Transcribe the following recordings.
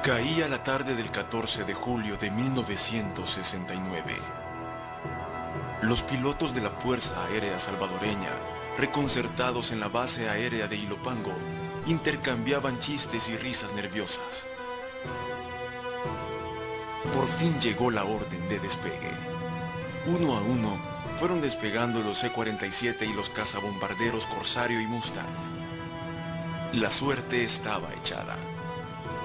Caía la tarde del 14 de julio de 1969. Los pilotos de la Fuerza Aérea Salvadoreña, reconcertados en la base aérea de Ilopango, intercambiaban chistes y risas nerviosas. Por fin llegó la orden de despegue. Uno a uno fueron despegando los C-47 y los cazabombarderos Corsario y Mustang. La suerte estaba echada.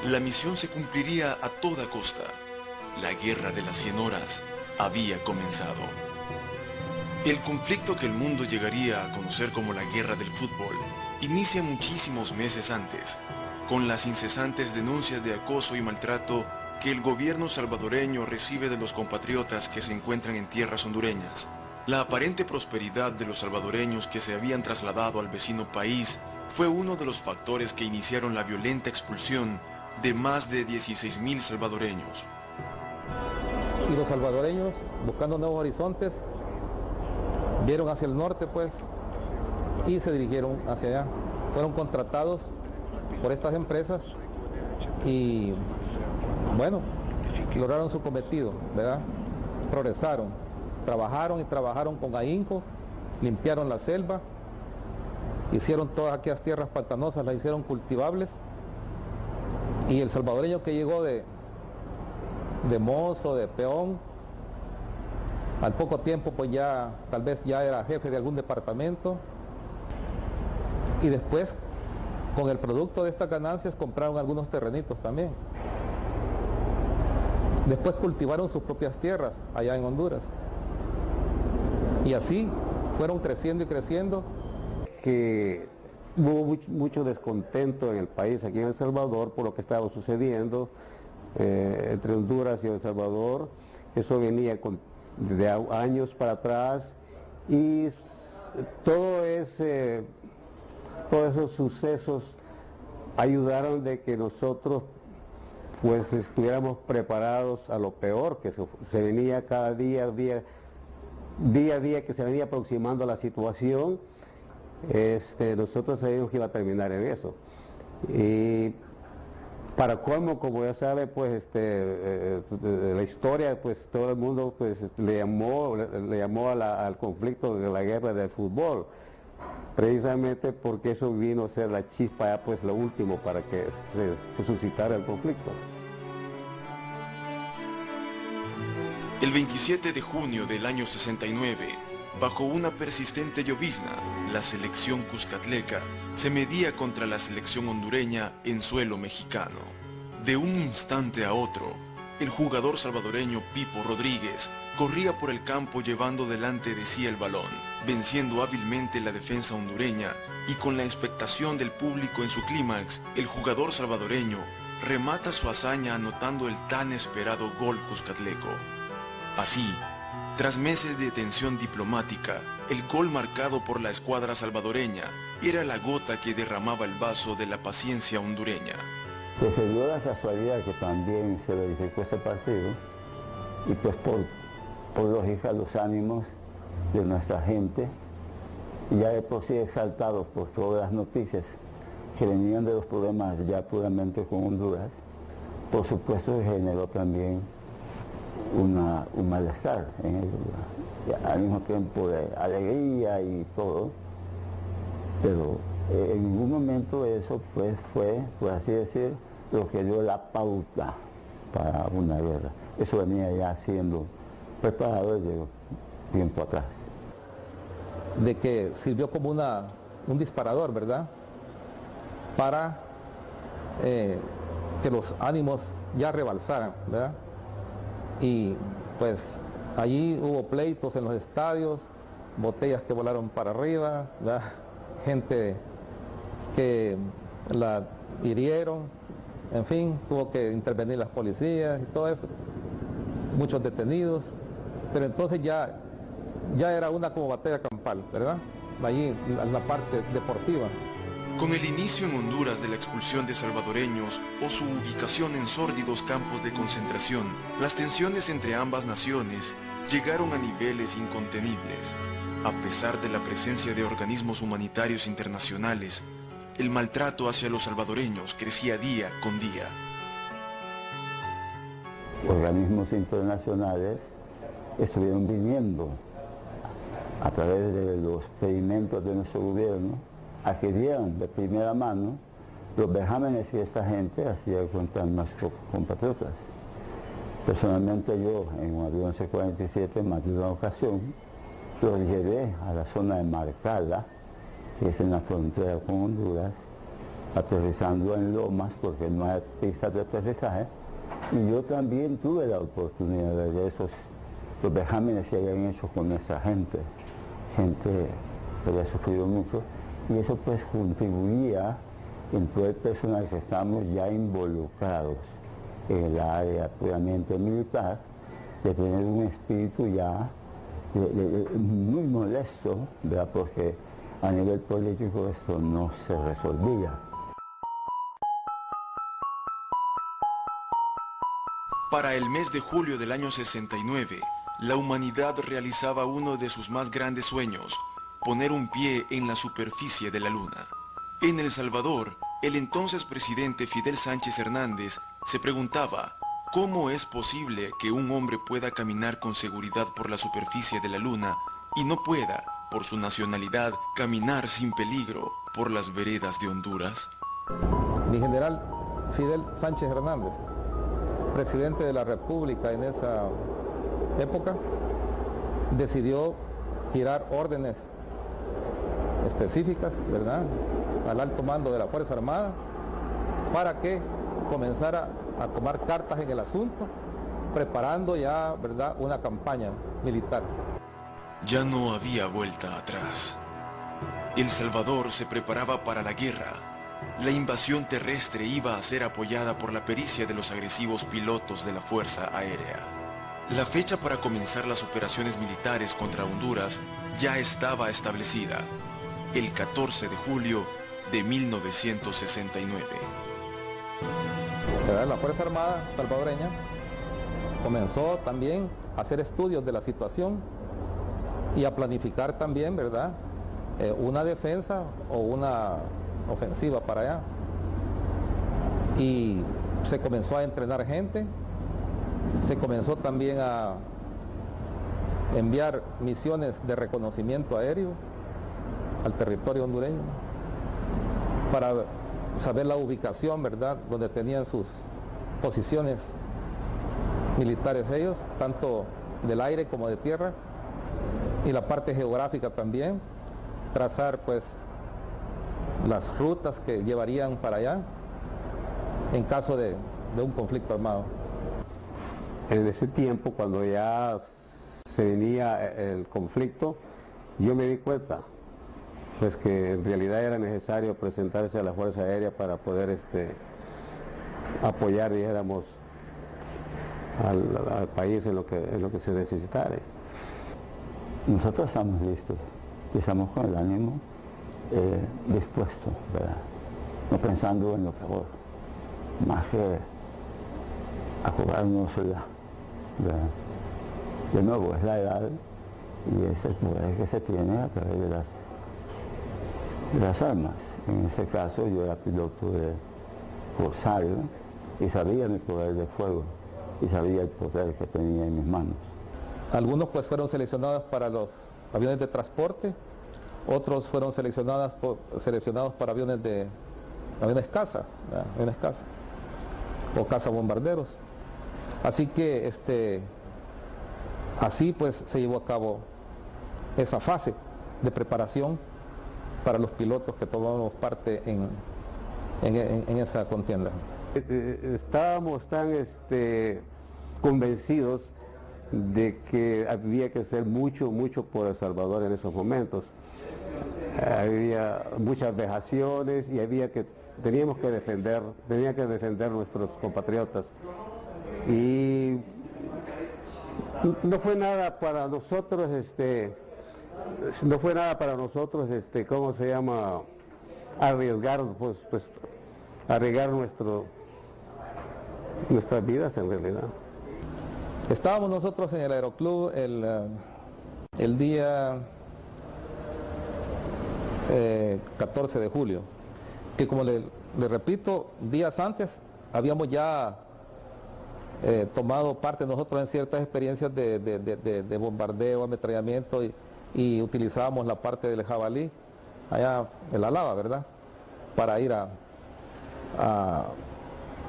La misión se cumpliría a toda costa. La guerra de las 100 horas había comenzado. El conflicto que el mundo llegaría a conocer como la guerra del fútbol inicia muchísimos meses antes, con las incesantes denuncias de acoso y maltrato que el gobierno salvadoreño recibe de los compatriotas que se encuentran en tierras hondureñas. La aparente prosperidad de los salvadoreños que se habían trasladado al vecino país fue uno de los factores que iniciaron la violenta expulsión de más de 16,000 salvadoreños. Y los salvadoreños, buscando nuevos horizontes, vieron hacia el norte pues y se dirigieron hacia allá. Fueron contratados por estas empresas y bueno, lograron su cometido, ¿verdad? Progresaron, trabajaron con ahínco, limpiaron la selva, hicieron todas aquellas tierras pantanosas, las hicieron cultivables. Y el salvadoreño que llegó de mozo, de peón, al poco tiempo pues ya, tal vez ya era jefe de algún departamento. Y después, con el producto de estas ganancias, compraron algunos terrenitos también. Después cultivaron sus propias tierras allá en Honduras. Y así fueron creciendo y creciendo. Que hubo mucho descontento en el país, aquí en El Salvador, por lo que estaba sucediendo entre Honduras y El Salvador. Eso venía de años para atrás y todos esos sucesos ayudaron de que nosotros pues estuviéramos preparados a lo peor que se venía cada día a día que se venía aproximando a la situación. Nosotros sabíamos que iba a terminar en eso. Y para colmo, como ya sabe, pues la historia, pues todo el mundo pues le llamó al conflicto de la guerra del fútbol, precisamente porque eso vino a ser la chispa, pues lo último para que se suscitara el conflicto. El 27 de junio del año 69, bajo una persistente llovizna, la selección cuscatleca se medía contra la selección hondureña en suelo mexicano. De un instante a otro, el jugador salvadoreño Pipo Rodríguez corría por el campo llevando delante de sí el balón, venciendo hábilmente la defensa hondureña, y con la expectación del público en su clímax, el jugador salvadoreño remata su hazaña anotando el tan esperado gol cuscatleco. Así, tras meses de tensión diplomática, el gol marcado por la escuadra salvadoreña era la gota que derramaba el vaso de la paciencia hondureña. Pues se dio la casualidad que también se verificó ese partido y pues por lógica los ánimos de nuestra gente, ya de por sí exaltados por todas las noticias que venían de los problemas ya puramente con Honduras, por supuesto se generó también un malestar en ellos, al mismo tiempo de alegría y todo, pero en ningún momento eso pues fue, por así decir, lo que dio la pauta para una guerra. Eso venía ya siendo preparado desde tiempo atrás. De que sirvió como un disparador, ¿verdad? Para que los ánimos ya rebalsaran, ¿verdad? Y pues allí hubo pleitos en los estadios, botellas que volaron para arriba, ¿verdad? Gente que la hirieron, en fin, tuvo que intervenir las policías y todo eso, muchos detenidos, pero entonces ya era una como batalla campal, ¿verdad? Allí en la parte deportiva. Con el inicio en Honduras de la expulsión de salvadoreños o su ubicación en sórdidos campos de concentración, las tensiones entre ambas naciones llegaron a niveles incontenibles. A pesar de la presencia de organismos humanitarios internacionales, el maltrato hacia los salvadoreños crecía día con día. organismos internacionales estuvieron viniendo a través de los pedimentos de nuestro gobierno a que dieran de primera mano los vejámenes que esta gente hacía contra nuestros compatriotas. Personalmente yo, en un avión C-47, en más de una ocasión, los llevé a la zona de Marcala, que es en la frontera con Honduras, aterrizando en lomas porque no hay pistas de aterrizaje, y yo también tuve la oportunidad de ver los vejámenes que habían hecho con nuestra gente que había sufrido mucho, y eso pues contribuía en todo el personal que estamos ya involucrados en el área puramente militar, de tener un espíritu ya muy molesto, ¿verdad? Porque a nivel político esto no se resolvía. Para el mes de julio del año 69, la humanidad realizaba uno de sus más grandes sueños, poner un pie en la superficie de la Luna. En El Salvador, el entonces presidente Fidel Sánchez Hernández se preguntaba cómo es posible que un hombre pueda caminar con seguridad por la superficie de la Luna y no pueda, por su nacionalidad, caminar sin peligro por las veredas de Honduras. Mi general Fidel Sánchez Hernández, presidente de la República en esa época, decidió girar órdenes específicas, ¿verdad?, al alto mando de la Fuerza Armada para que comenzara a tomar cartas en el asunto, preparando ya, ¿verdad?, una campaña militar. Ya no había vuelta atrás. El Salvador se preparaba para la guerra. La invasión terrestre iba a ser apoyada por la pericia de los agresivos pilotos de la Fuerza Aérea. La fecha para comenzar las operaciones militares contra Honduras ya estaba establecida, el 14 de julio de 1969. La Fuerza Armada salvadoreña comenzó también a hacer estudios de la situación y a planificar también, ¿verdad?, una defensa o una ofensiva para allá. Y se comenzó a entrenar gente, se comenzó también a enviar misiones de reconocimiento aéreo al territorio hondureño para saber la ubicación, ¿verdad?, donde tenían sus posiciones militares ellos, tanto del aire como de tierra, y la parte geográfica también, trazar pues las rutas que llevarían para allá en caso de un conflicto armado. En ese tiempo, cuando ya se venía el conflicto, yo me di cuenta pues que en realidad era necesario presentarse a la Fuerza Aérea para poder apoyar, dijéramos, al país en lo que se necesitara. Nosotros estamos listos y estamos con el ánimo dispuesto, ¿verdad?, no pensando en lo peor, más que a jugarnos ¿verdad? De nuevo, es la edad y es el poder que se tiene a través de las armas. En ese caso yo era piloto de corsario y sabía mi poder de fuego y sabía el poder que tenía en mis manos. Algunos pues fueron seleccionados para los aviones de transporte, otros fueron seleccionados para aviones caza, aviones caza o cazabombarderos. Así que así pues se llevó a cabo esa fase de preparación para los pilotos que tomamos parte en esa contienda. Estábamos tan convencidos de que había que hacer mucho por El Salvador en esos momentos. Había muchas vejaciones y teníamos que defender nuestros compatriotas. Y no fue nada para nosotros, ¿cómo se llama?, arriesgar nuestras vidas en realidad. Estábamos nosotros en el aeroclub el día 14 de julio, que como le repito, días antes habíamos ya tomado parte nosotros en ciertas experiencias de bombardeo, ametrallamiento y utilizábamos la parte del jabalí, allá en la lava, ¿verdad? Para ir a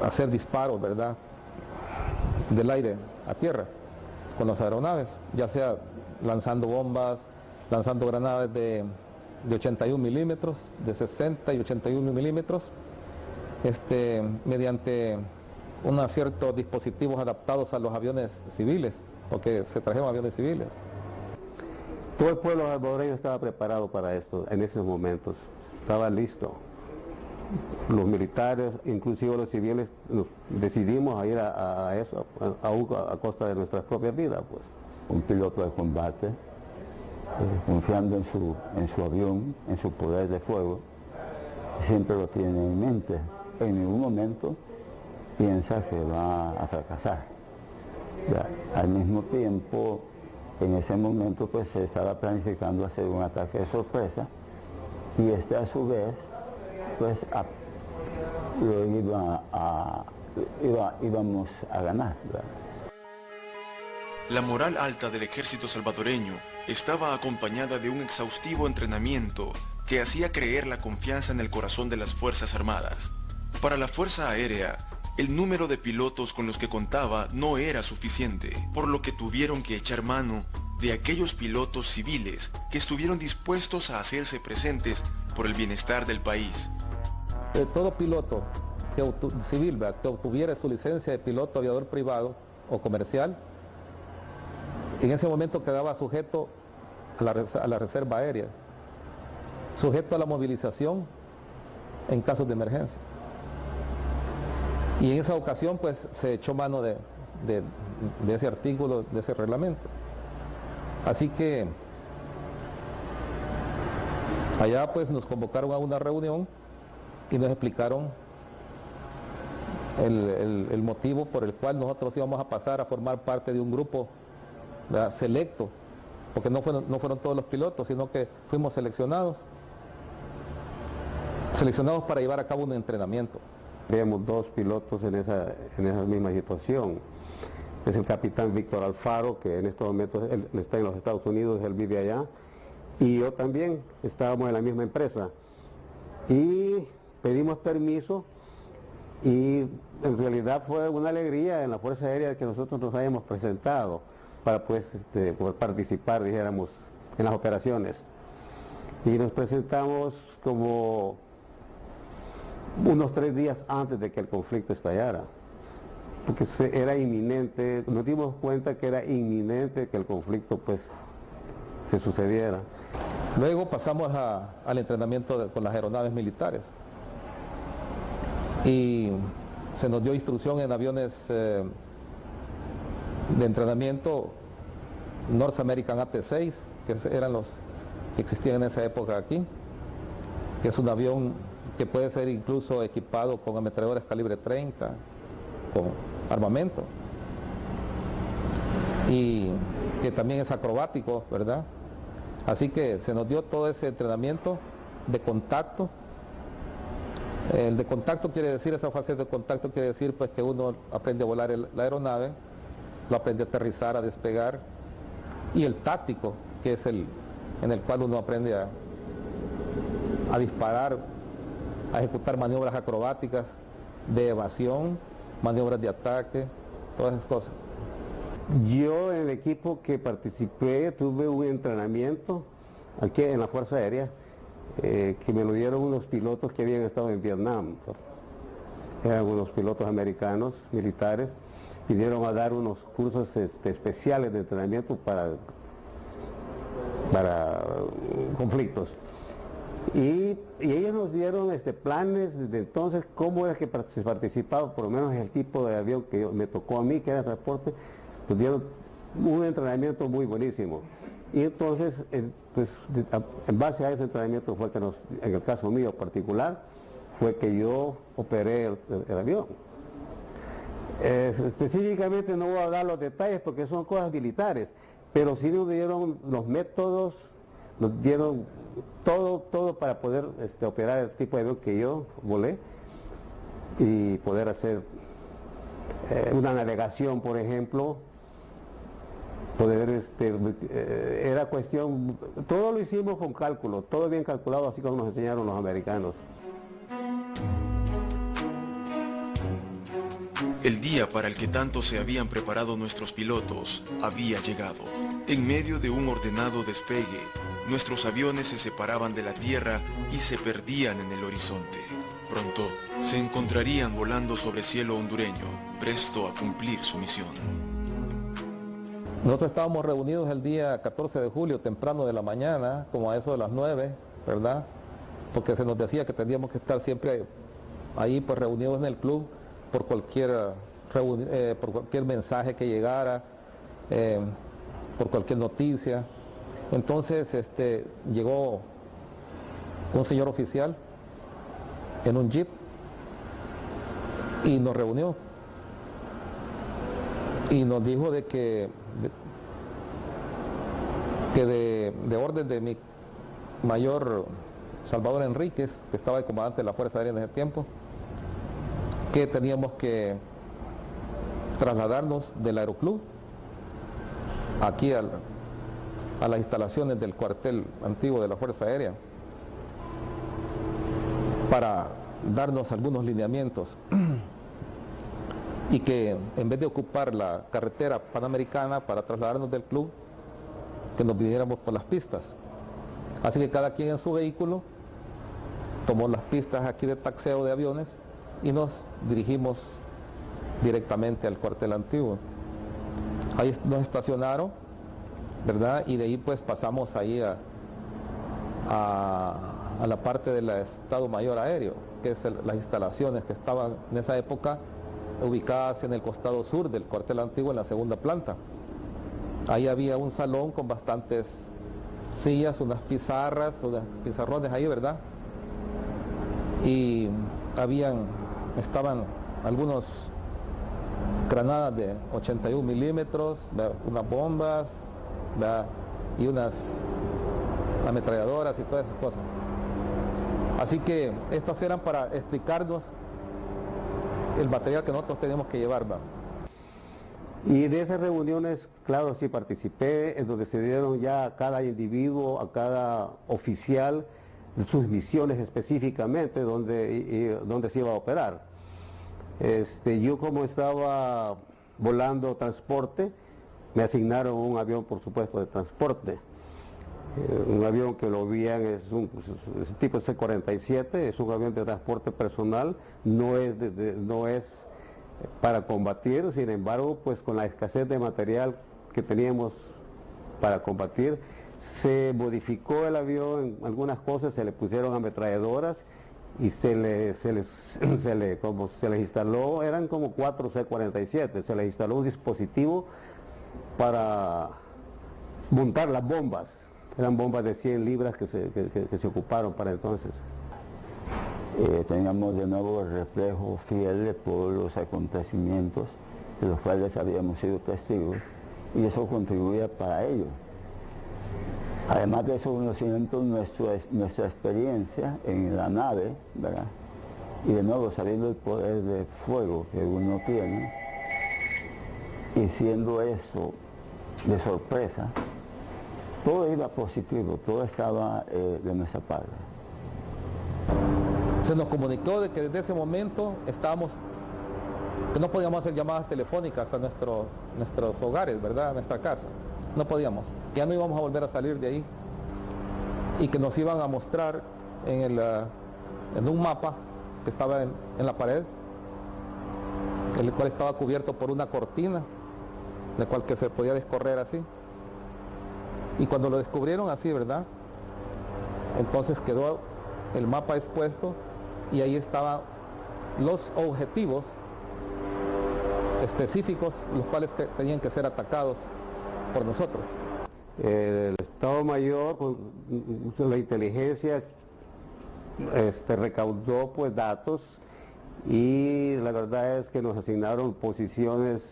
hacer disparos, ¿verdad? Del aire a tierra con las aeronaves, ya sea lanzando bombas, lanzando granadas de 81 milímetros, de 60 y 81 milímetros, mediante unos ciertos dispositivos adaptados a los aviones civiles, porque se trajeron aviones civiles. Todo el pueblo salvadoreño estaba preparado para esto en esos momentos, estaba listo. Los militares, inclusive los civiles, decidimos ir a eso, a costa de nuestras propias vidas, pues. Un piloto de combate, confiando en su avión, en su poder de fuego, siempre lo tiene en mente. En ningún momento piensa que va a fracasar. Ya, al mismo tiempo, en ese momento pues se estaba planificando hacer un ataque de sorpresa y a su vez pues íbamos a ganar, ¿verdad? La moral alta del ejército salvadoreño estaba acompañada de un exhaustivo entrenamiento que hacía creer la confianza en el corazón de las Fuerzas Armadas. Para la Fuerza Aérea, el número de pilotos con los que contaba no era suficiente, por lo que tuvieron que echar mano de aquellos pilotos civiles que estuvieron dispuestos a hacerse presentes por el bienestar del país. Todo piloto civil que obtuviera su licencia de piloto aviador privado o comercial, en ese momento quedaba sujeto a la reserva aérea, sujeto a la movilización en casos de emergencia. Y en esa ocasión pues se echó mano de ese artículo, de ese reglamento. Así que allá pues nos convocaron a una reunión y nos explicaron el motivo por el cual nosotros íbamos a pasar a formar parte de un grupo, ¿verdad?, selecto, porque no fueron todos los pilotos, sino que fuimos seleccionados para llevar a cabo un entrenamiento. Habíamos dos pilotos en esa misma situación. Es el capitán Víctor Alfaro, que en estos momentos él está en los Estados Unidos, él vive allá, y yo también estábamos en la misma empresa. Y pedimos permiso y en realidad fue una alegría en la Fuerza Aérea que nosotros nos hayamos presentado para pues poder participar, dijéramos, en las operaciones. Y nos presentamos como unos 3 días antes de que el conflicto estallara, porque era inminente, nos dimos cuenta que era inminente que el conflicto pues se sucediera. Luego pasamos al entrenamiento con las aeronaves militares y se nos dio instrucción en aviones de entrenamiento North American AT-6, que eran los que existían en esa época aquí, que es un avión que puede ser incluso equipado con ametralladoras calibre 30, con armamento, y que también es acrobático, ¿verdad? Así que se nos dio todo ese entrenamiento de contacto. El de contacto quiere decir, esa fase de contacto quiere decir pues que uno aprende a volar la aeronave, lo aprende a aterrizar, a despegar, y el táctico, que es en el cual uno aprende a disparar, a ejecutar maniobras acrobáticas de evasión, maniobras de ataque, todas esas cosas. Yo en el equipo que participé tuve un entrenamiento aquí en la Fuerza Aérea que me lo dieron unos pilotos que habían estado en Vietnam. Eran unos pilotos americanos, militares, vinieron a dar unos cursos especiales de entrenamiento para conflictos. Y ellos nos dieron planes desde entonces, cómo era que se participaba, por lo menos en el tipo de avión que me tocó a mí, que era el transporte, nos dieron un entrenamiento muy buenísimo. Y entonces, pues, en base a ese entrenamiento fue que en el caso mío particular, fue que yo operé el avión. Específicamente no voy a dar los detalles porque son cosas militares, pero sí nos dieron los métodos, nos dieron todo para poder operar el tipo de avión que yo volé y poder hacer una navegación, por ejemplo, poder, era cuestión, todo lo hicimos con cálculo, todo bien calculado, así como nos enseñaron los americanos. El día para el que tanto se habían preparado nuestros pilotos había llegado. En medio de un ordenado despegue, nuestros aviones se separaban de la tierra y se perdían en el horizonte. Pronto se encontrarían volando sobre cielo hondureño, presto a cumplir su misión. Nosotros estábamos reunidos el día 14 de julio, temprano de la mañana, como a eso de las 9, ¿verdad? Porque se nos decía que teníamos que estar siempre ahí, pues reunidos en el club, por cualquier mensaje que llegara, por cualquier noticia. Entonces llegó un señor oficial en un jeep y nos reunió y nos dijo de que de orden de mi mayor Salvador Enríquez, que estaba de comandante de la Fuerza Aérea en ese tiempo, que teníamos que trasladarnos del aeroclub aquí a las instalaciones del cuartel antiguo de la Fuerza Aérea para darnos algunos lineamientos y que en vez de ocupar la carretera panamericana para trasladarnos del club, que nos viniéramos por las pistas. Así que cada quien en su vehículo tomó las pistas aquí de taxeo de aviones y nos dirigimos directamente al cuartel antiguo. Ahí nos estacionaron, ¿verdad? Y de ahí pues pasamos ahí a la parte del Estado Mayor Aéreo, que es las instalaciones que estaban en esa época ubicadas en el costado sur del cuartel antiguo, en la segunda planta. Ahí había un salón con bastantes sillas, unas pizarras, unos pizarrones ahí, ¿verdad? Y estaban algunos granadas de 81 milímetros, unas bombas, ¿verdad? Y unas ametralladoras y todas esas cosas. Así que estas eran para explicarnos el material que nosotros teníamos que llevar, ¿verdad? Y de esas reuniones, claro, sí participé, en donde se dieron ya a cada individuo, a cada oficial, sus misiones específicamente, donde se iba a operar. Yo como estaba volando transporte, me asignaron un avión, por supuesto, de transporte. Un avión que lo veían es tipo C-47, es un avión de transporte personal, no es para combatir. Sin embargo, pues con la escasez de material que teníamos para combatir, se modificó el avión en algunas cosas, se le pusieron ametralladoras y se les instaló, eran como 4 C-47, se les instaló un dispositivo para montar las bombas. Eran bombas de 100 libras que se ocuparon para entonces. Teníamos de nuevo el reflejo fiel de todos los acontecimientos de los cuales habíamos sido testigos, y eso contribuía para ello. Además de esos conocimientos, nuestra experiencia en la nave, ¿verdad? Y de nuevo sabiendo el poder de fuego que uno tiene, y siendo eso de sorpresa, todo iba positivo, todo estaba de nuestra parte. Se nos comunicó de que desde ese momento que no podíamos hacer llamadas telefónicas a nuestros hogares, ¿verdad? A nuestra casa. No podíamos. Ya no íbamos a volver a salir de ahí. Y que nos iban a mostrar en un mapa que estaba en la pared, el cual estaba cubierto por una cortina, la cual que se podía descorrer así. Y cuando lo descubrieron así, ¿verdad? Entonces quedó el mapa expuesto y ahí estaban los objetivos específicos, los cuales tenían que ser atacados por nosotros. El Estado Mayor, con la inteligencia, recaudó pues datos, y la verdad es que nos asignaron posiciones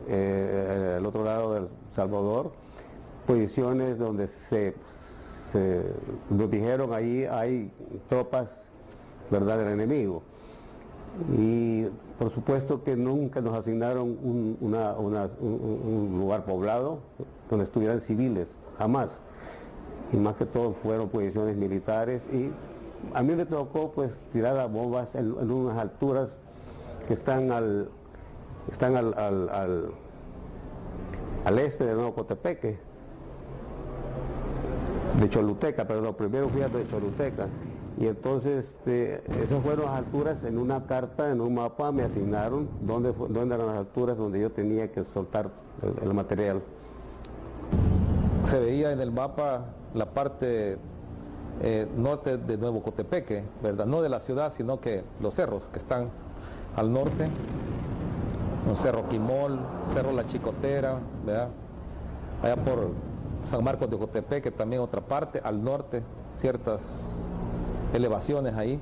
al otro lado del Salvador, posiciones donde nos dijeron ahí hay tropas, ¿verdad?, del enemigo. Y por supuesto que nunca nos asignaron un lugar poblado donde estuvieran civiles, jamás. Y más que todo fueron posiciones militares, y a mí me tocó pues tirar las bombas en unas alturas que están al este de Nuevo Cotepeque, de Choluteca, pero lo primero fui a de Choluteca. Y entonces esas fueron las alturas. En una carta, en un mapa me asignaron dónde eran las alturas donde yo tenía que soltar el material. Se veía en el mapa la parte norte de Nuevo Cotepeque, ¿verdad? No de la ciudad, sino que los cerros que están al norte, un cerro Quimol, cerro La Chicotera, ¿verdad? Allá por San Marcos de Cotepeque también otra parte, al norte, ciertas elevaciones ahí.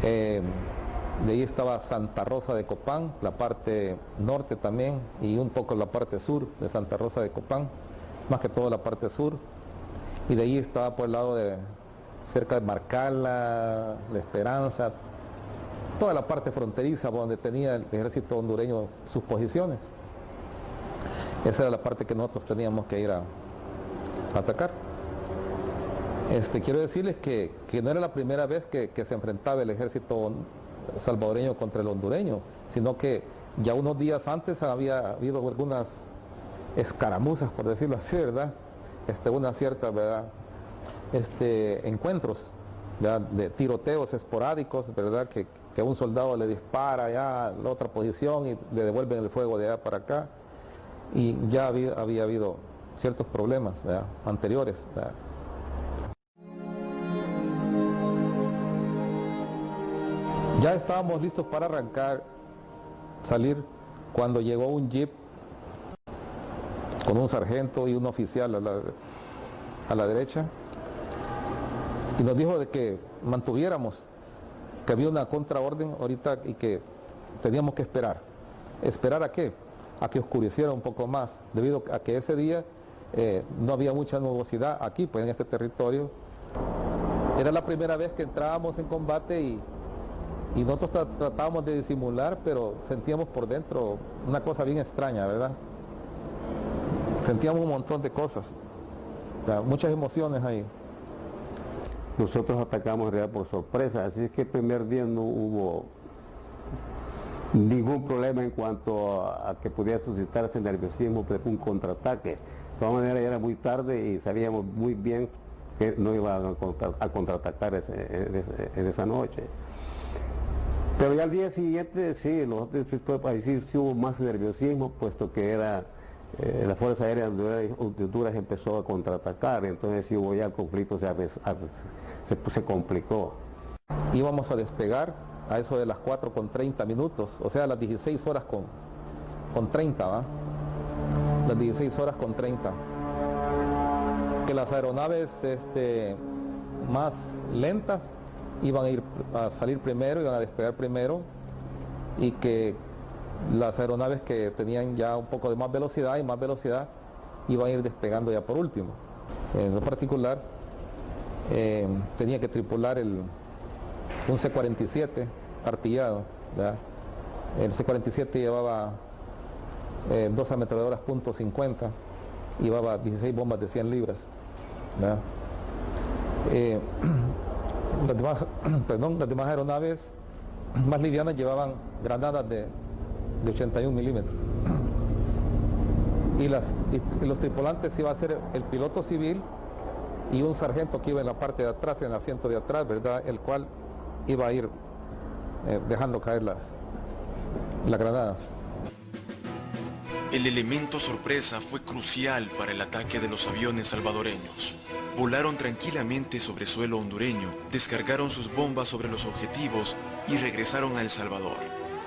De ahí estaba Santa Rosa de Copán, la parte norte también, y un poco la parte sur de Santa Rosa de Copán, más que todo la parte sur. Y de ahí estaba por el lado de cerca de Marcala, La Esperanza, toda la parte fronteriza donde tenía el ejército hondureño sus posiciones. Esa era la parte que nosotros teníamos que ir a atacar. Quiero decirles que no era la primera vez que se enfrentaba el ejército salvadoreño contra el hondureño, sino que ya unos días antes había habido algunas escaramuzas, por decirlo así, ¿verdad? Una cierta, ¿verdad? Encuentros, ¿verdad? De tiroteos esporádicos, ¿verdad? Que a un soldado le dispara ya a la otra posición y le devuelven el fuego de allá para acá. Y ya había habido ciertos problemas, ¿verdad? Anteriores, ¿verdad? Ya estábamos listos para arrancar, salir, cuando llegó un jeep con un sargento y un oficial a la derecha, y nos dijo de que mantuviéramos, que había una contraorden ahorita y que teníamos que esperar. ¿Esperar a qué? A que oscureciera un poco más, debido a que ese día no había mucha nubosidad aquí, pues en este territorio. Era la primera vez que entrábamos en combate y nosotros tratábamos de disimular, pero sentíamos por dentro una cosa bien extraña, ¿verdad? Sentíamos un montón de cosas, muchas emociones ahí. Nosotros atacamos en realidad por sorpresa, así es que el primer día no hubo ningún problema en cuanto a que pudiera suscitarse nerviosismo, pero un contraataque. De todas maneras ya era muy tarde y sabíamos muy bien que no iban a contraatacar en esa noche. Pero ya al día siguiente, sí, sí hubo más nerviosismo, puesto que era la Fuerza Aérea de Honduras empezó a contraatacar, entonces sí hubo ya el conflicto, se complicó. Íbamos a despegar a eso de las 4:30, o sea, a las 16 horas con 30, ¿va? Las 16 horas con 30. Que las aeronaves más lentas iban a salir primero, iban a despegar primero, y que las aeronaves que tenían ya un poco de más velocidad iban a ir despegando ya por último. En lo particular, tenía que tripular un C-47 artillado, ¿verdad? El C-47 llevaba 2 ametralladoras .50, llevaba 16 bombas de 100 libras, ¿verdad? Las demás aeronaves más livianas llevaban granadas de 81 milímetros. Y los tripulantes iba a ser el piloto civil y un sargento que iba en la parte de atrás, en el asiento de atrás, ¿verdad? El cual iba a ir dejando caer las granadas. El elemento sorpresa fue crucial para el ataque de los aviones salvadoreños. Volaron tranquilamente sobre suelo hondureño, descargaron sus bombas sobre los objetivos y regresaron a El Salvador.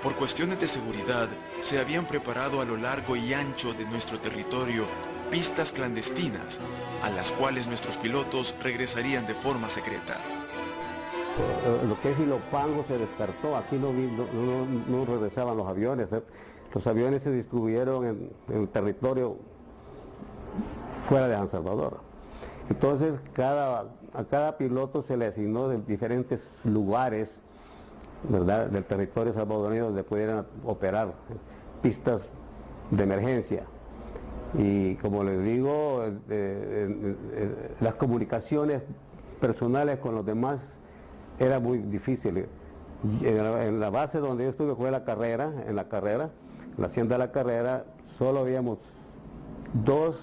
Por cuestiones de seguridad, se habían preparado a lo largo y ancho de nuestro territorio pistas clandestinas, a las cuales nuestros pilotos regresarían de forma secreta. Lo que es Ilopango se descartó, aquí no regresaban los aviones. Los aviones se distribuyeron en el territorio fuera de San Salvador. Entonces a cada piloto se le asignó de diferentes lugares ¿verdad?, del territorio salvadoreño donde pudieran operar pistas de emergencia. Y como les digo, las comunicaciones personales con los demás era muy difícil. En la base donde yo estuve fue en la hacienda de la Carrera, solo habíamos 2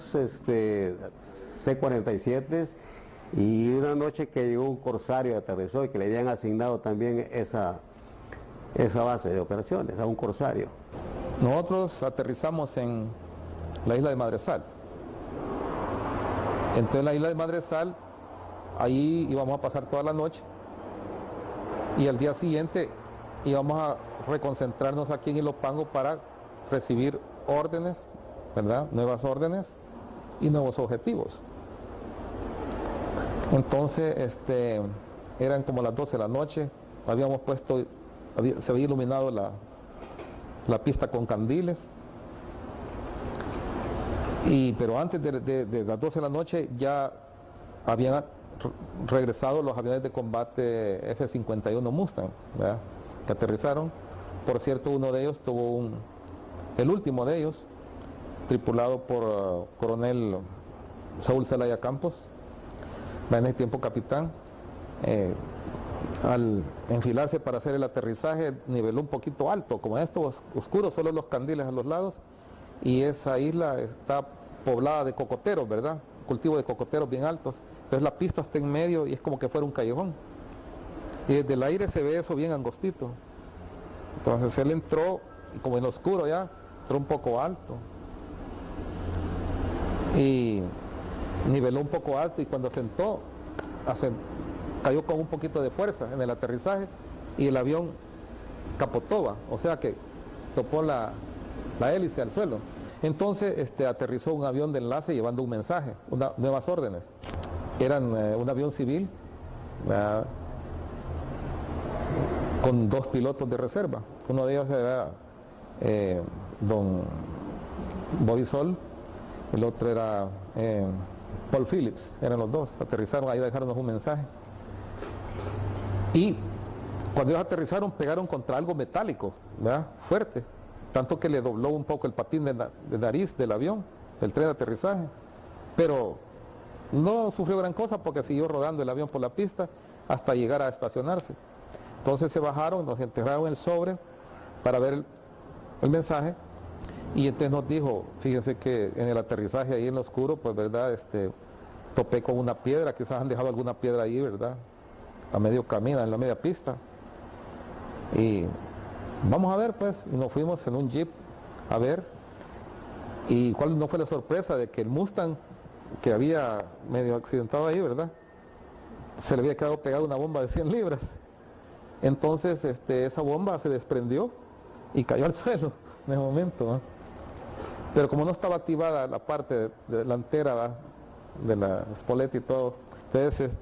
C-47 y una noche que llegó un corsario, aterrizó y que le habían asignado también esa base de operaciones a un corsario. Nosotros aterrizamos en la isla de Madresal. Entonces en la isla de Madresal, ahí íbamos a pasar toda la noche y al día siguiente íbamos a reconcentrarnos aquí en Ilopango para recibir órdenes, ¿verdad?, nuevas órdenes y nuevos objetivos. Entonces eran como las 12 de la noche, habíamos puesto, se había iluminado la pista con candiles, pero antes de las 12 de la noche ya habían regresado los aviones de combate F-51 Mustang, ¿verdad?, que aterrizaron. Por cierto, uno de ellos tuvo el último de ellos, tripulado por coronel Saúl Zelaya Campos, en ese tiempo capitán. Al enfilarse para hacer el aterrizaje niveló un poquito alto, como esto oscuro, solo los candiles a los lados, y esa isla está poblada de cocoteros, ¿verdad?, cultivo de cocoteros bien altos. Entonces la pista está en medio y es como que fuera un callejón, y desde el aire se ve eso bien angostito. Entonces él entró, y como en lo oscuro ya, entró un poco alto y niveló un poco alto, y cuando asentó, cayó con un poquito de fuerza en el aterrizaje y el avión capotó, o sea que topó la hélice al suelo. Entonces aterrizó un avión de enlace llevando un mensaje, nuevas órdenes. Eran un avión civil con 2 pilotos de reserva. Uno de ellos era don Bobby Sol, el otro era Paul Phillips, eran los dos. Aterrizaron ahí a dejarnos un mensaje. Y cuando ellos aterrizaron pegaron contra algo metálico, ¿verdad?, fuerte, tanto que le dobló un poco el patín de nariz del avión, del tren de aterrizaje, pero no sufrió gran cosa porque siguió rodando el avión por la pista hasta llegar a estacionarse. Entonces se bajaron, nos enterraron el sobre para ver el mensaje, y entonces nos dijo, fíjense que en el aterrizaje ahí en lo oscuro, pues verdad, topé con una piedra, quizás han dejado alguna piedra ahí, verdad, a medio camino, en la media pista, y vamos a ver pues, y nos fuimos en un jeep a ver, y cuál no fue la sorpresa de que el Mustang que había medio accidentado ahí, verdad, se le había quedado pegada una bomba de 100 libras. Entonces esa bomba se desprendió y cayó al suelo en ese momento, ¿no? Pero como no estaba activada la parte delantera, ¿verdad?, de la espoleta y todo, entonces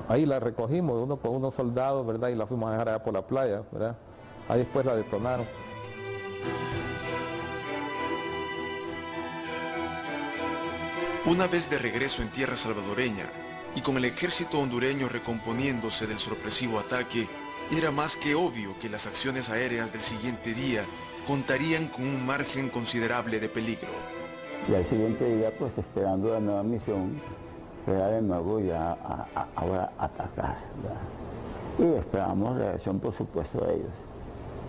ahí la recogimos, uno con unos soldados, ¿verdad?, y la fuimos a dejar allá por la playa, ¿verdad? Ahí después la detonaron. Una vez de regreso en tierra salvadoreña y con el ejército hondureño recomponiéndose del sorpresivo ataque, era más que obvio que las acciones aéreas del siguiente día contarían con un margen considerable de peligro. Y al siguiente día, pues esperando la nueva misión, era de nuevo ya ahora atacar, ¿verdad? Y esperamos reacción, por supuesto, de ellos.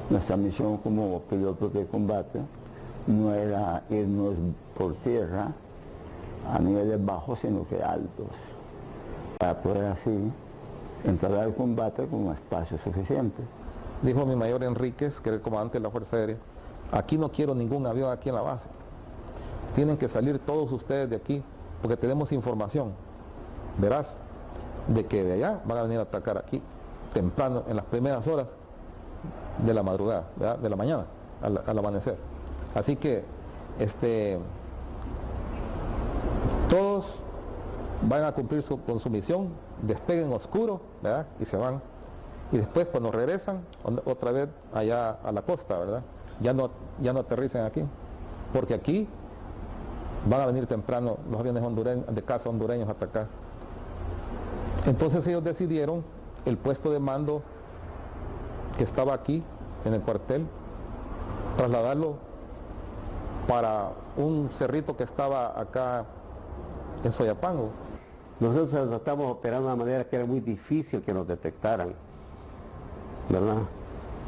Nuestra misión como pilotos de combate no era irnos por tierra a niveles bajos, sino que altos, para poder así entrar al combate con espacio suficiente. Dijo mi mayor Enríquez, que era el comandante de la Fuerza Aérea, aquí no quiero ningún avión aquí en la base. Tienen que salir todos ustedes de aquí, porque tenemos información, verás, de que de allá van a venir a atacar aquí, temprano, en las primeras horas de la madrugada, ¿verdad?, de la mañana, al amanecer. Así que, todos van a cumplir con su misión, despeguen oscuro, ¿verdad?, y se van. Y después cuando regresan, otra vez allá a la costa, ¿verdad?, ya no aterricen aquí, porque aquí van a venir temprano los aviones de caza hondureños a atacar. Entonces ellos decidieron el puesto de mando que estaba aquí en el cuartel, trasladarlo para un cerrito que estaba acá en Soyapango. Nosotros estamos operando de una manera que era muy difícil que nos detectaran, ¿verdad?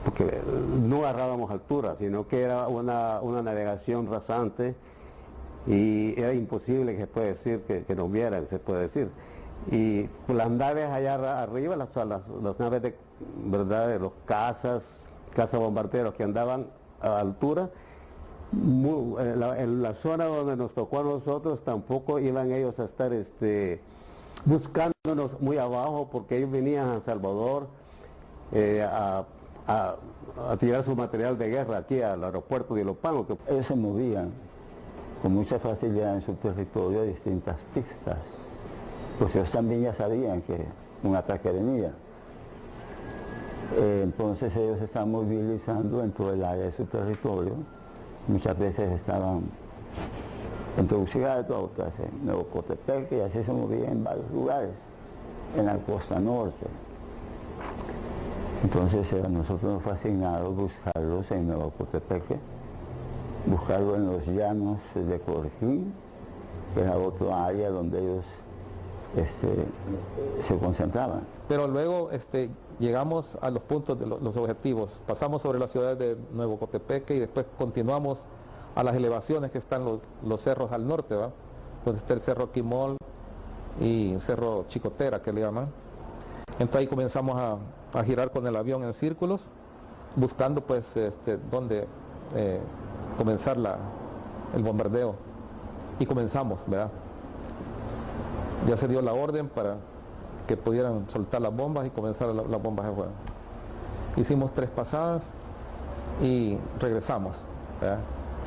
Porque no agarrábamos altura, sino que era una navegación rasante y era imposible que se puede decir que nos vieran, se puede decir. Y las naves allá arriba, las naves de, ¿verdad?, de los cazas bombarderos que andaban a altura, en la zona donde nos tocó a nosotros tampoco iban ellos a estar buscándonos muy abajo, porque ellos venían a Salvador a tirar su material de guerra aquí al aeropuerto de Ilopango. Ellos se movían con mucha facilidad en su territorio a distintas pistas, pues ellos también ya sabían que un ataque venía. Entonces ellos se estaban movilizando en todo el área de su territorio. Muchas veces estaban en Tegucigalpa, otras en Nuevo Cotepeque, y así se movían en varios lugares, en la costa norte. Entonces a nosotros nos fue asignado buscarlos en Nuevo Cotepeque, buscarlos en los llanos de Corquín, que era otro área donde ellos se concentraban. Pero luego llegamos a los puntos de los objetivos. Pasamos sobre la ciudad de Nuevo Cotepeque y después continuamos a las elevaciones que están los cerros al norte, ¿va? Donde está el Cerro Quimol y el Cerro Chicotera, que le llaman. Entonces ahí comenzamos a girar con el avión en círculos, buscando pues dónde comenzar el bombardeo. Y comenzamos, ¿verdad? Ya se dio la orden para que pudieran soltar las bombas y comenzar las bombas de fuego. Hicimos 3 pasadas y regresamos, ¿verdad?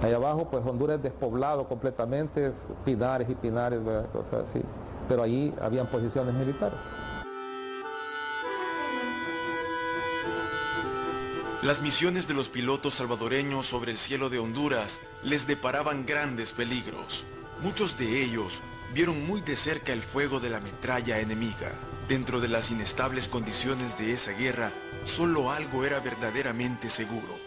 Allá abajo pues Honduras es despoblado completamente, es pinares y pinares, ¿verdad?, cosas así. Pero allí habían posiciones militares. Las misiones de los pilotos salvadoreños sobre el cielo de Honduras les deparaban grandes peligros. Muchos de ellos vieron muy de cerca el fuego de la metralla enemiga. Dentro de las inestables condiciones de esa guerra, solo algo era verdaderamente seguro.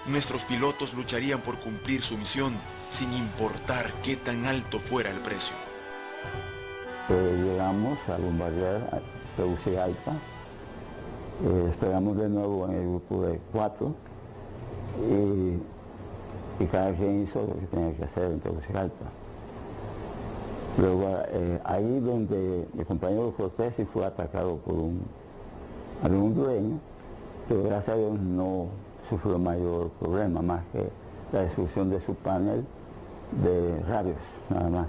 Nuestros pilotos lucharían por cumplir su misión sin importar qué tan alto fuera el precio. Llegamos a bombardear Tegucigalpa. Esperamos de nuevo en el grupo de 4 y cada quien hizo lo que tenía que hacer en Tegucigalpa. Luego ahí donde mi compañero Cortés sí fue atacado por un hondureño, pero gracias a Dios no sufrió mayor problema, más que la destrucción de su panel de radios, nada más.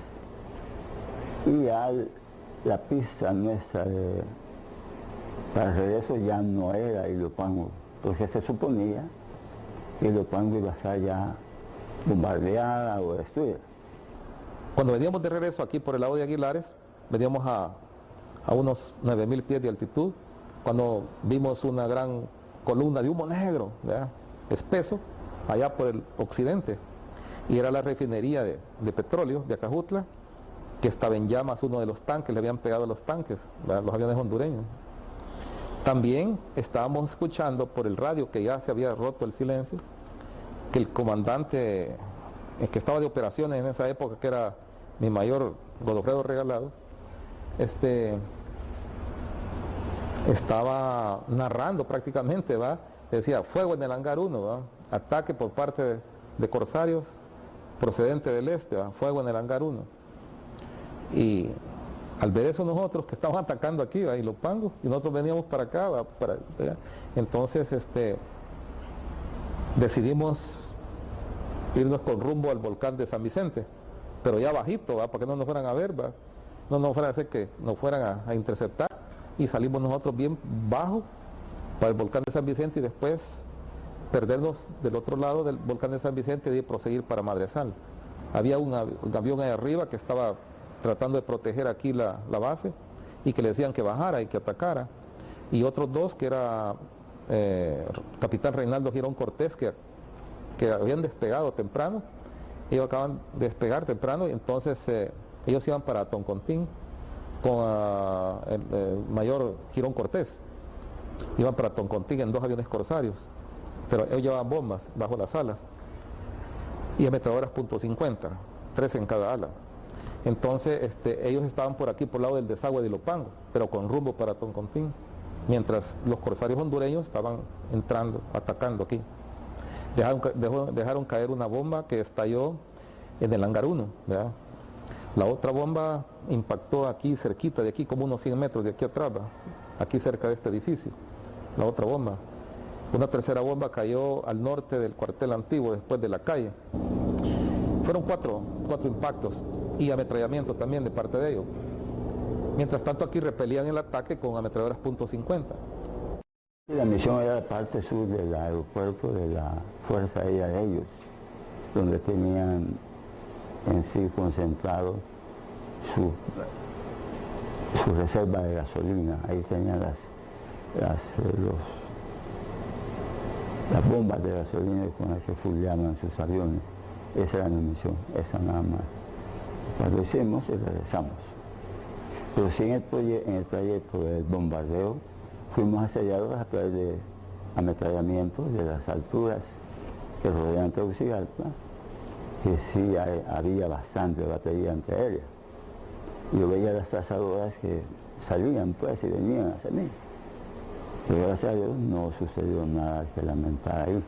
Y ya la pista nuestra para el regreso ya no era Ilopango, porque se suponía que Ilopango iba a estar ya bombardeada o destruida. Cuando veníamos de regreso aquí por el lado de Aguilares, veníamos a unos 9.000 pies de altitud, cuando vimos una gran columna de humo negro, ¿verdad?, espeso, allá por el occidente, y era la refinería de petróleo de Acajutla, que estaba en llamas uno de los tanques, le habían pegado los tanques, ¿verdad?, los aviones hondureños. También estábamos escuchando por el radio, que ya se había roto el silencio, que el comandante que estaba de operaciones en esa época, que era mi mayor Godofredo Regalado, estaba narrando prácticamente, ¿va? Decía, fuego en el hangar 1, ¿va?, ataque por parte de corsarios procedente del este, ¿va?, fuego en el hangar 1. Y al ver eso nosotros que estábamos atacando aquí, ¿va?, y los pangos, y nosotros veníamos para acá, ¿va?, entonces decidimos irnos con rumbo al volcán de San Vicente, pero ya bajito, ¿va?, para que no nos fueran a ver, ¿va?, no nos fueran a hacer que nos fueran a interceptar, y salimos nosotros bien bajo para el volcán de San Vicente y después perdernos del otro lado del volcán de San Vicente y proseguir para Madresal. Había un avión ahí arriba que estaba tratando de proteger aquí la base y que le decían que bajara y que atacara, y otros 2 que era capitán Reinaldo Girón Cortés, que habían despegado temprano. Ellos acaban de despegar temprano y entonces ellos iban para Toncontín con el mayor Girón Cortés, iban para Toncontín en 2 aviones corsarios, pero ellos llevaban bombas bajo las alas y ametralladoras .50, 3 en cada ala. Entonces ellos estaban por aquí, por el lado del desagüe de Ilopango, pero con rumbo para Toncontín, mientras los corsarios hondureños estaban entrando, atacando aquí. Dejaron caer una bomba que estalló en el hangar 1, ¿verdad? La otra bomba impactó aquí cerquita de aquí, como unos 100 metros de aquí atrás, ¿verdad? Aquí cerca de este edificio, la otra bomba. Una tercera bomba cayó al norte del cuartel antiguo, después de la calle. Fueron cuatro impactos y ametrallamiento también de parte de ellos. Mientras tanto aquí repelían el ataque con ametralladoras .50. La misión era la parte sur del aeropuerto de la Fuerza Aérea de ellos, donde tenían en sí concentrado su reserva de gasolina. Ahí tenían las bombas de gasolina con las que fuleaban sus aviones. Esa era mi misión, esa nada más. Cuando hicimos y regresamos. Pero sí en el trayecto del bombardeo fuimos asediados a través de ametrallamientos de las alturas que rodean Tegucigalpa, que sí había bastante batería antiaérea. Yo veía las trazadoras que salían pues y venían hacia mí. Pero gracias a Dios no sucedió nada que lamentar ahí.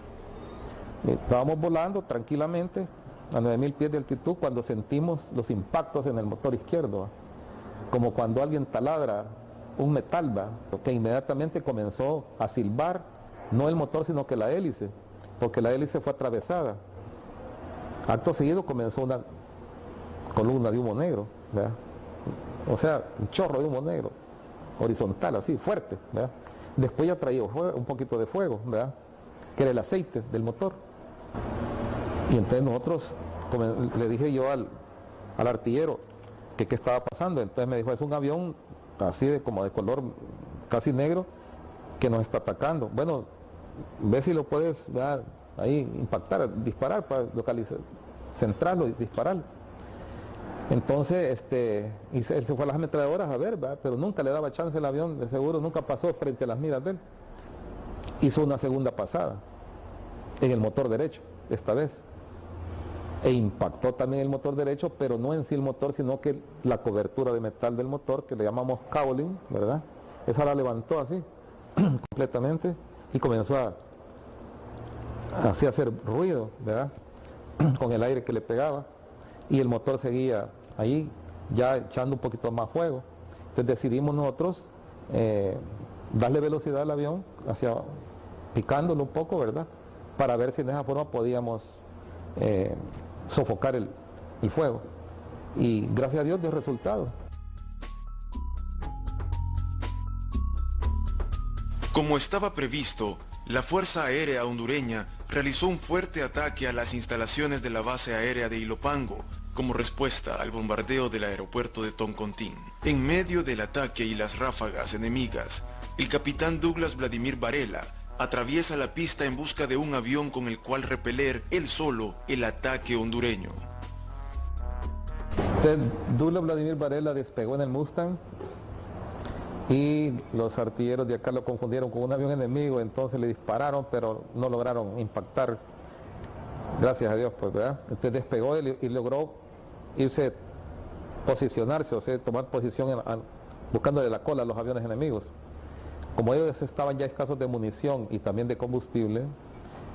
Estábamos volando tranquilamente a 9.000 pies de altitud cuando sentimos los impactos en el motor izquierdo, como cuando alguien taladra un metal, que inmediatamente comenzó a silbar, no el motor sino que la hélice, porque la hélice fue atravesada. Acto seguido comenzó una columna de humo negro, ¿verdad? O sea, un chorro de humo negro, horizontal, así, fuerte, ¿verdad? Después ya traía un poquito de fuego, ¿verdad? Que era el aceite del motor. Y entonces nosotros, le dije yo al artillero que qué estaba pasando. Entonces me dijo, es un avión así como de color casi negro que nos está atacando. Bueno, ve si lo puedes, ¿verdad?, ahí impactar, disparar para localizar, centrarlo y disparar. Entonces él se fue a las ametralladoras a ver, ¿verdad?, pero nunca le daba chance el avión, de seguro nunca pasó frente a las miras de él. Hizo una segunda pasada en el motor derecho, esta vez, e impactó también el motor derecho, pero no en sí el motor, sino que la cobertura de metal del motor, que le llamamos cowling, ¿verdad? Esa la levantó así, completamente, y comenzó a hacer ruido, ¿verdad?, con el aire que le pegaba, y el motor seguía ahí, ya echando un poquito más fuego. Entonces decidimos nosotros darle velocidad al avión, picándolo un poco, ¿verdad?, para ver si de esa forma podíamos sofocar el fuego. Y gracias a Dios dio resultado. Como estaba previsto, la Fuerza Aérea hondureña realizó un fuerte ataque a las instalaciones de la base aérea de Ilopango como respuesta al bombardeo del aeropuerto de Toncontín. En medio del ataque y las ráfagas enemigas, el capitán Douglas Vladimir Varela atraviesa la pista en busca de un avión con el cual repeler él solo el ataque hondureño. Douglas Vladimir Varela despegó en el Mustang y los artilleros de acá lo confundieron con un avión enemigo, entonces le dispararon, pero no lograron impactar, gracias a Dios, pues, ¿verdad? Entonces despegó y logró posicionarse, o sea, tomar posición buscando de la cola a los aviones enemigos. Como ellos estaban ya escasos de munición y también de combustible,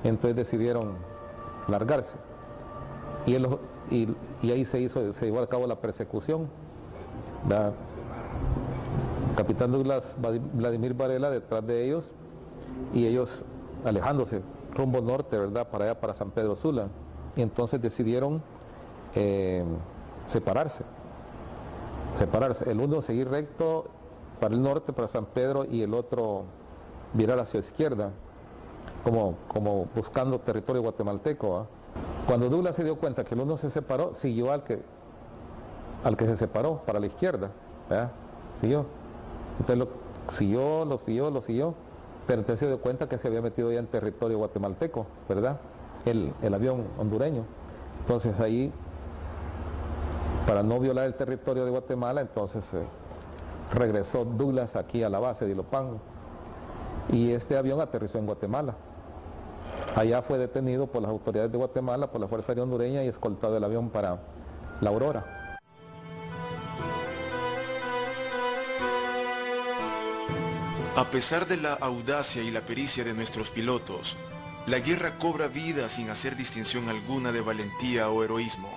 entonces decidieron largarse. Y ahí se llevó a cabo la persecución. Capitán Douglas Vladimir Varela detrás de ellos y ellos alejándose rumbo norte, ¿verdad?, para allá, para San Pedro Sula. Y entonces decidieron separarse. El uno seguir recto para el norte, para San Pedro, y el otro virar hacia la izquierda, como buscando territorio guatemalteco, ¿eh? Cuando Douglas se dio cuenta que el uno se separó, siguió al que se separó para la izquierda, ¿verdad? Siguió. Entonces lo siguió, pero entonces se dio cuenta que se había metido ya en territorio guatemalteco, ¿verdad?, el avión hondureño. Entonces ahí, para no violar el territorio de Guatemala, entonces regresó Douglas aquí a la base de Ilopango y este avión aterrizó en Guatemala. Allá fue detenido por las autoridades de Guatemala, por la Fuerza Aérea Hondureña y escoltado el avión para La Aurora. A pesar de la audacia y la pericia de nuestros pilotos, la guerra cobra vida sin hacer distinción alguna de valentía o heroísmo.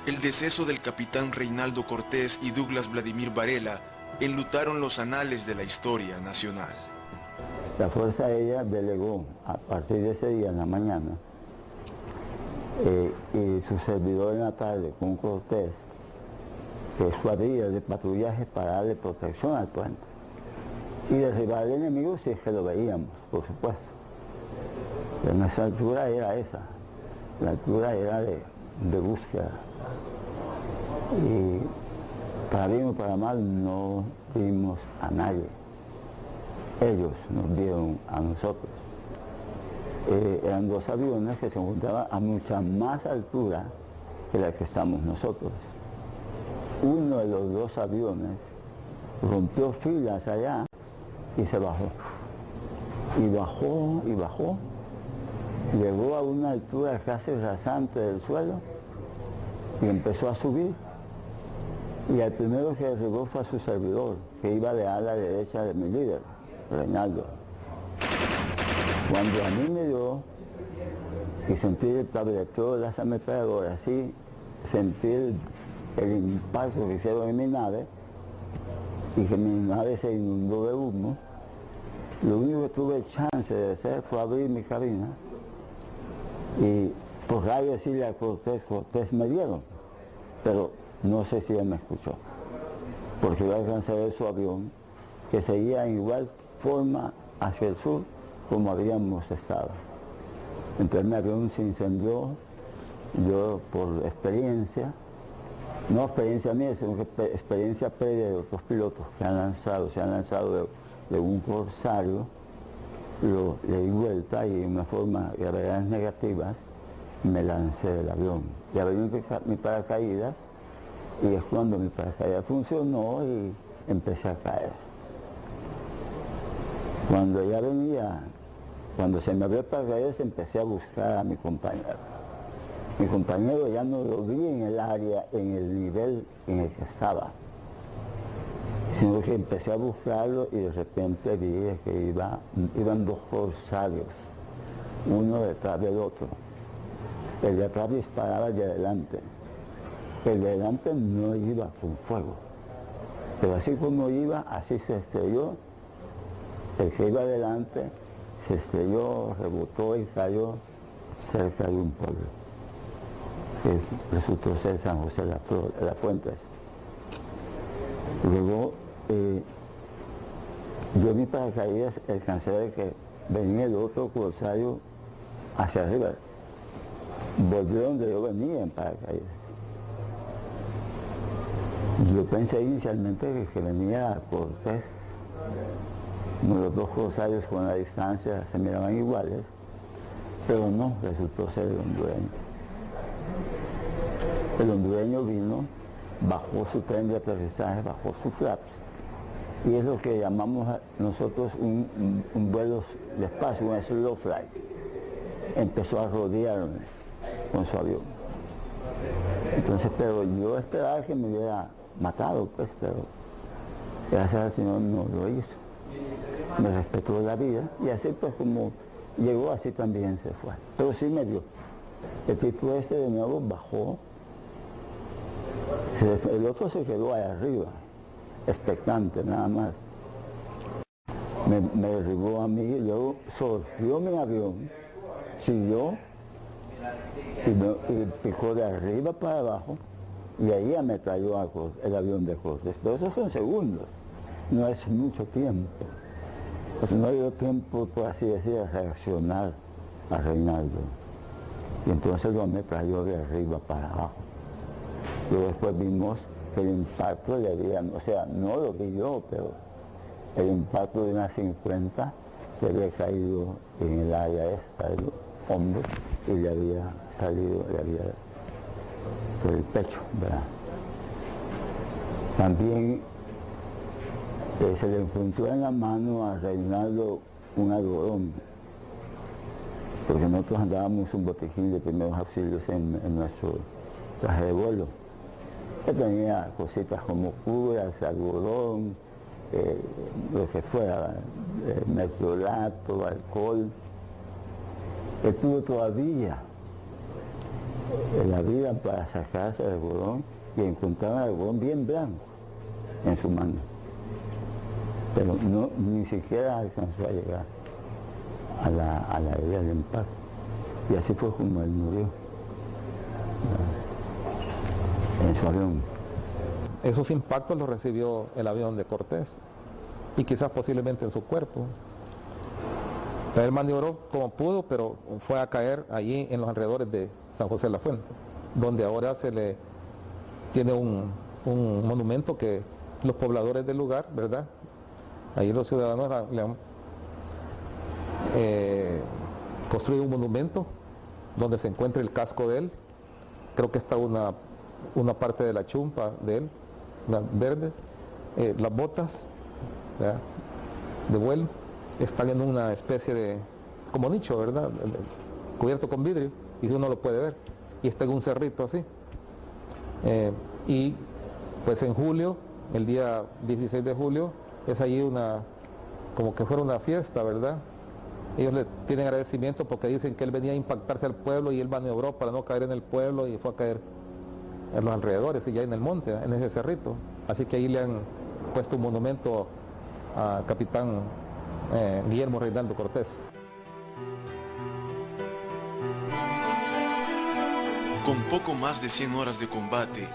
El deceso del capitán Reinaldo Cortés y Douglas Vladimir Varela enlutaron los anales de la historia nacional. La Fuerza Aérea delegó a partir de ese día en la mañana y su servidor en la tarde con Cortés escuadrillas de patrullaje para darle protección al puente y derribar al enemigo si es que lo veíamos, por supuesto. Pero nuestra altura era esa, la altura era de búsqueda. Y para bien o para mal no vimos a nadie. Ellos nos vieron a nosotros. Eran dos aviones que se encontraban a mucha más altura que la que estamos nosotros. Uno de los dos aviones rompió filas allá y se bajó. Y bajó y bajó. Llegó a una altura casi rasante del suelo y empezó a subir. Y el primero que derribó fue a su servidor, que iba de ala derecha de mi líder, Reinaldo. Cuando a mí me dio y sentí el tableteo de las ametralladoras, así sentí el impacto que hicieron en mi nave y que mi nave se inundó de humo, lo único que tuve chance de hacer fue abrir mi cabina y por radio decirle a Cortés, Cortés me dieron, pero no sé si él me escuchó, porque yo alcancé a ver su avión que seguía en igual forma hacia el sur como habíamos estado. Entonces mi avión se incendió, yo por experiencia, no experiencia mía, sino que experiencia previa de otros pilotos que se han lanzado de un corsario, le di vuelta y de una forma de gravedades negativas me lancé del avión. Y abrí mi paracaídas y es cuando mi paracaídas funcionó y empecé a caer. Cuando se me abrió el paracaídas empecé a buscar a mi compañero. Mi compañero ya no lo vi en el área, en el nivel en el que estaba, sino que empecé a buscarlo y de repente vi que iban dos corsarios, uno detrás del otro. El de atrás disparaba de adelante. El de adelante no iba con fuego, pero así como iba, así se estrelló. El que iba adelante se estrelló, rebotó y cayó cerca de un pueblo, que resultó ser San José de las Fuentes. Luego, yo en mi paracaídas alcancé a ver que venía el otro corsario hacia arriba. Volvió donde yo venía en paracaídas. Yo pensé inicialmente que venía Cortés. Los dos corsarios con la distancia se miraban iguales, pero no, resultó ser el hondureño. El hondureño vino, bajó su tren de aterrizaje, bajó su flaps, y es lo que llamamos nosotros un vuelo despacio, un slow flight. Empezó a rodearme con su avión. Entonces, pero yo esperaba que me hubiera matado, pues, pero gracias al Señor no lo hizo. Me respetó la vida y así pues como llegó, así también se fue. Pero sí me dio. El tipo este de nuevo bajó, el otro se quedó ahí arriba, expectante nada más. Me derribó a mí y luego sortió mi avión, siguió y picó de arriba para abajo y ahí ametralló el avión de Cortés. Pero esos son segundos, no es mucho tiempo. Pues no dio tiempo, por así decir, a reaccionar a Reinaldo. Y entonces lo ametralló de arriba para abajo. Luego después vimos que el impacto le había, o sea, no lo vi yo, pero el impacto de una 50 le había caído en el área esta del hombro y le había salido, por el pecho, ¿verdad? También se le encontró en la mano a Reinaldo un algodón, porque nosotros andábamos un botiquín de primeros auxilios en nuestro traje de vuelo. Yo tenía cositas como curas, algodón, lo que fuera, mercolato, alcohol. Estuvo todavía en la vida para sacarse el algodón y encontraba el algodón bien blanco en su mano. Pero no, ni siquiera alcanzó a llegar a la herida del impacto. Y así fue como él murió en su avión. Esos impactos los recibió el avión de Cortés y quizás posiblemente en su cuerpo. Él maniobró como pudo, pero fue a caer allí en los alrededores de San José de la Fuente, donde ahora se le tiene un monumento que los pobladores del lugar, ¿verdad? Ahí los ciudadanos le han construido un monumento donde se encuentra el casco de él. Creo que está una parte de la chumpa de él, la verde, las botas, ¿verdad?, de vuelo, están en una especie de, como nicho, ¿verdad?, cubierto con vidrio, y uno lo puede ver, y está en un cerrito así. Y pues en julio, el día 16 de julio, es allí como que fuera una fiesta, ¿verdad? Ellos le tienen agradecimiento porque dicen que él venía a impactarse al pueblo y él maniobró para no caer en el pueblo y fue a caer en los alrededores y ya en el monte, en ese cerrito. Así que ahí le han puesto un monumento a capitán Guillermo Reinaldo Cortés. Con poco más de 100 horas de combate,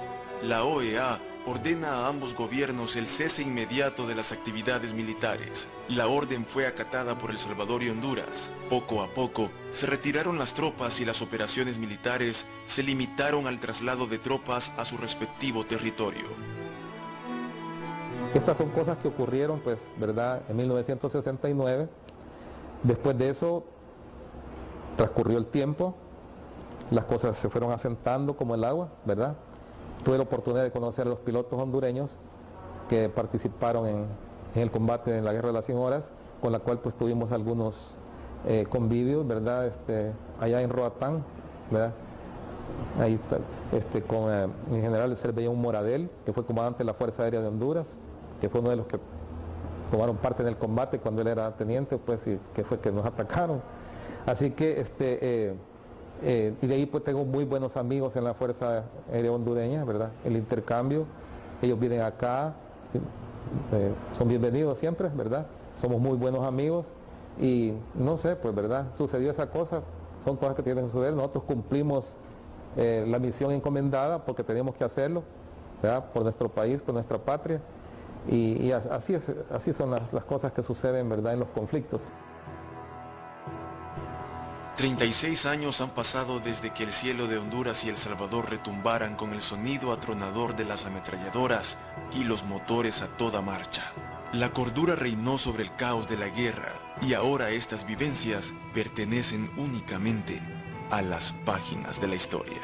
la OEA ordena a ambos gobiernos el cese inmediato de las actividades militares. La orden fue acatada por El Salvador y Honduras. Poco a poco, se retiraron las tropas y las operaciones militares se limitaron al traslado de tropas a su respectivo territorio. Estas son cosas que ocurrieron, pues, ¿verdad?, en 1969. Después de eso, transcurrió el tiempo, las cosas se fueron asentando como el agua, ¿verdad? Tuve la oportunidad de conocer a los pilotos hondureños que participaron en el combate en la Guerra de las 100 Horas, con la cual pues tuvimos algunos convivios, ¿verdad? Allá en Roatán, ¿verdad? Ahí está, con mi general Cervellón Moradel, que fue comandante de la Fuerza Aérea de Honduras, que fue uno de los que tomaron parte en el combate cuando él era teniente, pues, y que fue que nos atacaron. Así que y de ahí pues tengo muy buenos amigos en la Fuerza Aérea Hondureña, ¿verdad? El intercambio, ellos vienen acá, son bienvenidos siempre, ¿verdad? Somos muy buenos amigos y no sé, pues, ¿verdad? Sucedió esa cosa, son cosas que tienen que suceder, nosotros cumplimos la misión encomendada porque teníamos que hacerlo, ¿verdad?, por nuestro país, por nuestra patria, y así son las cosas que suceden, ¿verdad?, en los conflictos. 36 años han pasado desde que el cielo de Honduras y El Salvador retumbaran con el sonido atronador de las ametralladoras y los motores a toda marcha. La cordura reinó sobre el caos de la guerra y ahora estas vivencias pertenecen únicamente a las páginas de la historia.